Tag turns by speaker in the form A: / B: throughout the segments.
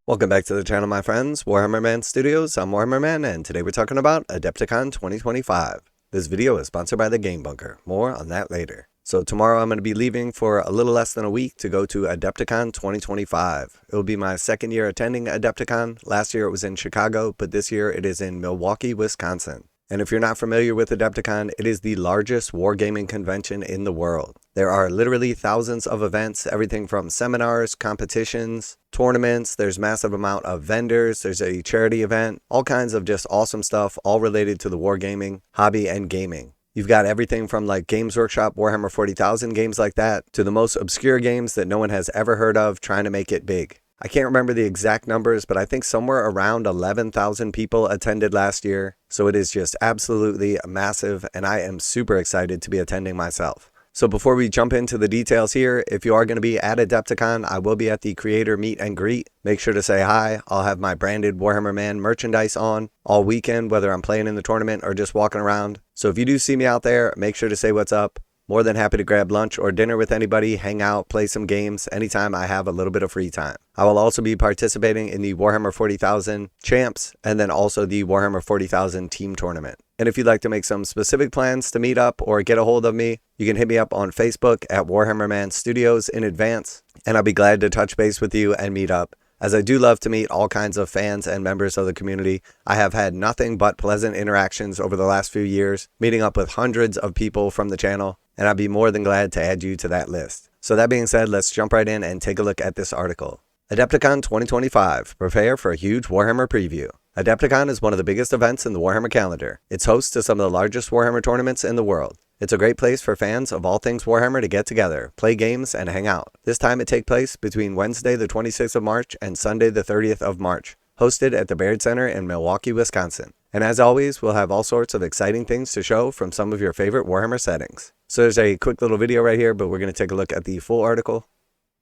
A: Welcome back to the channel, my friends. Warhammer Man Studios, I'm Warhammer Man, and today we're talking about Adepticon 2025. This video is sponsored by the Game Bunker. More on that later. So tomorrow I'm going to be leaving for a little less than a week to go to Adepticon 2025. It will be my second year attending Adepticon. Last year it was in Chicago, but this year it is in Milwaukee, Wisconsin. And if you're not familiar with Adepticon, it is the largest wargaming convention in the world. There are literally thousands of events, everything from seminars, competitions, tournaments. There's massive amount of vendors. There's a charity event, all kinds of just awesome stuff, all related to the wargaming hobby and gaming. You've got everything from like Games Workshop, Warhammer 40,000 games like that, to the most obscure games that no one has ever heard of trying to make it big. I can't remember the exact numbers, but I think somewhere around 11,000 people attended last year. So it is just absolutely massive, and I am super excited to be attending myself. So before we jump into the details here, if you are going to be at Adepticon, I will be at the creator meet and greet. Make sure to say hi. I'll have my branded Warhammer Man merchandise on all weekend, whether I'm playing in the tournament or just walking around. So if you do see me out there, make sure to say what's up. More than happy to grab lunch or dinner with anybody, hang out, play some games anytime I have a little bit of free time. I will also be participating in the Warhammer 40,000 Champs and then also the Warhammer 40,000 Team Tournament. And if you'd like to make some specific plans to meet up or get a hold of me, you can hit me up on Facebook at Warhammer Man Studios in advance, and I'll be glad to touch base with you and meet up. As I do love to meet all kinds of fans and members of the community, I have had nothing but pleasant interactions over the last few years, meeting up with hundreds of people from the channel, and I'd be more than glad to add you to that list. So that being said, let's jump right in and take a look at this article. Adepticon 2025. Prepare for a huge Warhammer preview. Adepticon is one of the biggest events in the Warhammer calendar. It's host to some of the largest Warhammer tournaments in the world. It's a great place for fans of all things Warhammer to get together, play games, and hang out. This time it takes place between Wednesday the 26th of March and Sunday the 30th of March, hosted at the Baird Center in Milwaukee, Wisconsin. And as always, we'll have all sorts of exciting things to show from some of your favorite Warhammer settings. So there's a quick little video right here, but we're going to take a look at the full article.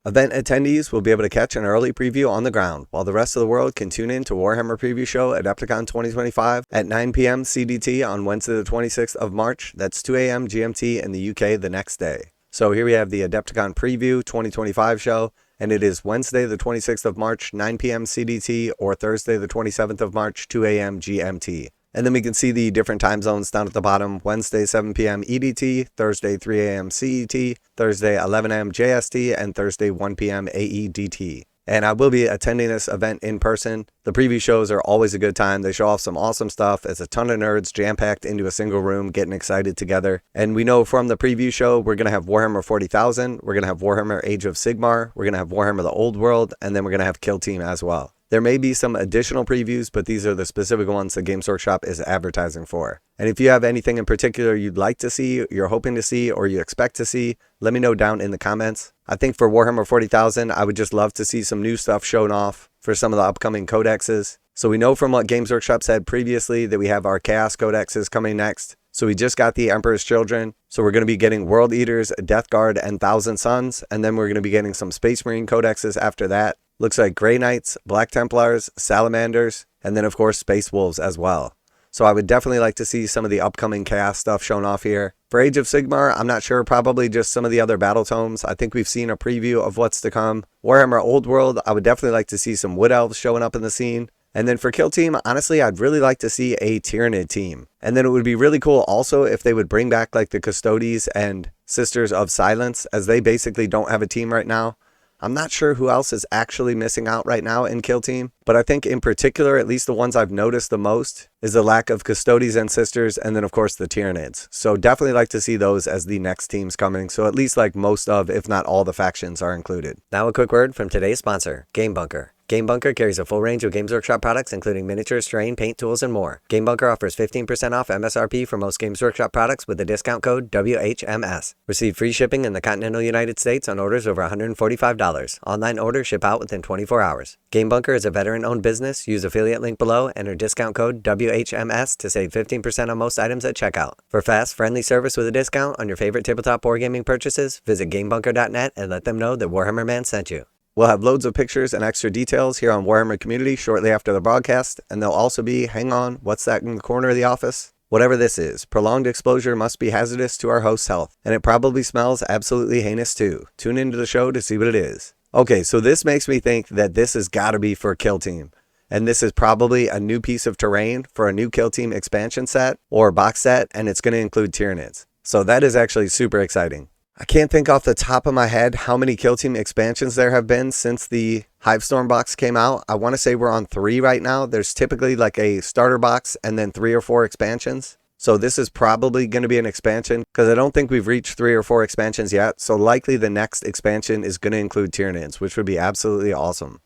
A: Event attendees will be able to catch an early preview on the ground, while the rest of the world can tune in to Warhammer Preview Show Adepticon 2025 at 9 p.m. CDT on Wednesday the 26th of March. That's 2 a.m. GMT in the UK the next day. So here we have the Adepticon Preview 2025 show, and it is Wednesday the 26th of March, 9 p.m. CDT, or Thursday the 27th of March, 2 a.m. GMT. And then we can see the different time zones down at the bottom. Wednesday, 7 p.m. EDT, Thursday, 3 a.m. CET, Thursday, 11 a.m. JST, and Thursday, 1 p.m. AEDT. And I will be attending this event in person. The preview shows are always a good time. They show off some awesome stuff. It's a ton of nerds jam-packed into a single room, getting excited together. And we know from the preview show, we're going to have Warhammer 40,000. We're going to have Warhammer Age of Sigmar. We're going to have Warhammer the Old World. And then we're going to have Kill Team as well. There may be some additional previews, but these are the specific ones that Games Workshop is advertising for. And if you have anything in particular you'd like to see, you're hoping to see, or you expect to see, let me know down in the comments. I think for Warhammer 40,000, I would just love to see some new stuff shown off for some of the upcoming codexes. So we know from what Games Workshop said previously that we have our Chaos codexes coming next. So we just got the Emperor's Children. So we're going to be getting World Eaters, Death Guard, and Thousand Suns. And then we're going to be getting some Space Marine codexes after that. Looks like Grey Knights, Black Templars, Salamanders, and then of course Space Wolves as well. So I would definitely like to see some of the upcoming Chaos stuff shown off here. For Age of Sigmar, I'm not sure, probably just some of the other battle tomes. I think we've seen a preview of what's to come. Warhammer Old World, I would definitely like to see some Wood Elves showing up in the scene. And then for Kill Team, honestly, I'd really like to see a Tyranid team. And then it would be really cool also if they would bring back like the Custodes and Sisters of Silence, as they basically don't have a team right now. I'm not sure who else is actually missing out right now in Kill Team, but I think in particular, at least the ones I've noticed the most, is the lack of Custodes and Sisters, and then of course the Tyranids. So definitely like to see those as the next teams coming, so at least like most of, if not all the factions are included. Now a quick word from today's sponsor, Game Bunker. Game Bunker carries a full range of Games Workshop products, including miniatures, terrain, paint tools, and more. Game Bunker offers 15% off MSRP for most Games Workshop products with the discount code WHMS. Receive free shipping in the continental United States on orders over $145. Online orders ship out within 24 hours. Game Bunker is a veteran-owned business. Use affiliate link below, enter discount code WHMS to save 15% on most items at checkout. For fast, friendly service with a discount on your favorite tabletop wargaming purchases, visit GameBunker.net and let them know that Warhammer Man sent you. We'll have loads of pictures and extra details here on Warhammer Community shortly after the broadcast, and there'll also be, hang on, what's that in the corner of the office? Whatever this is, prolonged exposure must be hazardous to our host's health, and it probably smells absolutely heinous too. Tune into the show to see what it is. Okay, so this makes me think that this has got to be for Kill Team. And this is probably a new piece of terrain for a new Kill Team expansion set or box set, and it's going to include Tyranids. So that is actually super exciting. I can't think off the top of my head how many Kill Team expansions there have been since the Hivestorm box came out. I want to say we're on 3 right now. There's typically like a starter box and then 3 or 4 expansions. So this is probably going to be an expansion because I don't think we've reached 3 or 4 expansions yet. So likely the next expansion is going to include Tyranids, which would be absolutely awesome.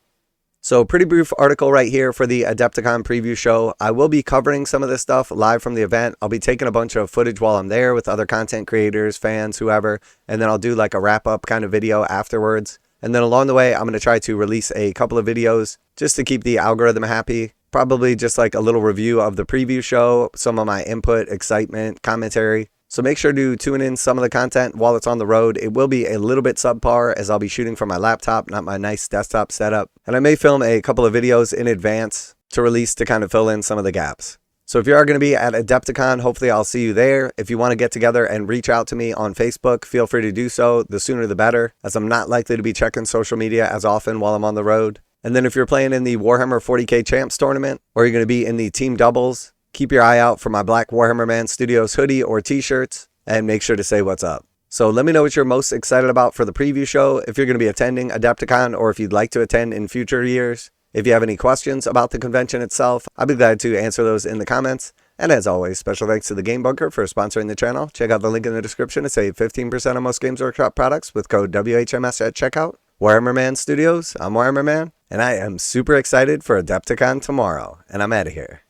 A: So pretty brief article right here for the Adepticon preview show. I will be covering some of this stuff live from the event. I'll be taking a bunch of footage while I'm there with other content creators, fans, whoever. And then I'll do like a wrap up kind of video afterwards. And then along the way, I'm going to try to release a couple of videos just to keep the algorithm happy. Probably just like a little review of the preview show, some of my input, excitement, commentary. So make sure to tune in some of the content while it's on the road. It will be a little bit subpar as I'll be shooting from my laptop, not my nice desktop setup. And I may film a couple of videos in advance to release to kind of fill in some of the gaps. So if you are going to be at Adepticon, hopefully I'll see you there. If you want to get together and reach out to me on Facebook, feel free to do so. The sooner the better, as I'm not likely to be checking social media as often while I'm on the road. And then if you're playing in the Warhammer 40k Champs tournament, or you're going to be in the team doubles, keep your eye out for my black Warhammer Man Studios hoodie or t-shirts, and make sure to say what's up. So let me know what you're most excited about for the preview show, if you're going to be attending Adepticon, or if you'd like to attend in future years. If you have any questions about the convention itself, I'll be glad to answer those in the comments. And as always, special thanks to the Game Bunker for sponsoring the channel. Check out the link in the description to save 15% on most Games Workshop products with code WHMS at checkout. Warhammer Man Studios, I'm Warhammer Man, and I am super excited for Adepticon tomorrow, and I'm out of here.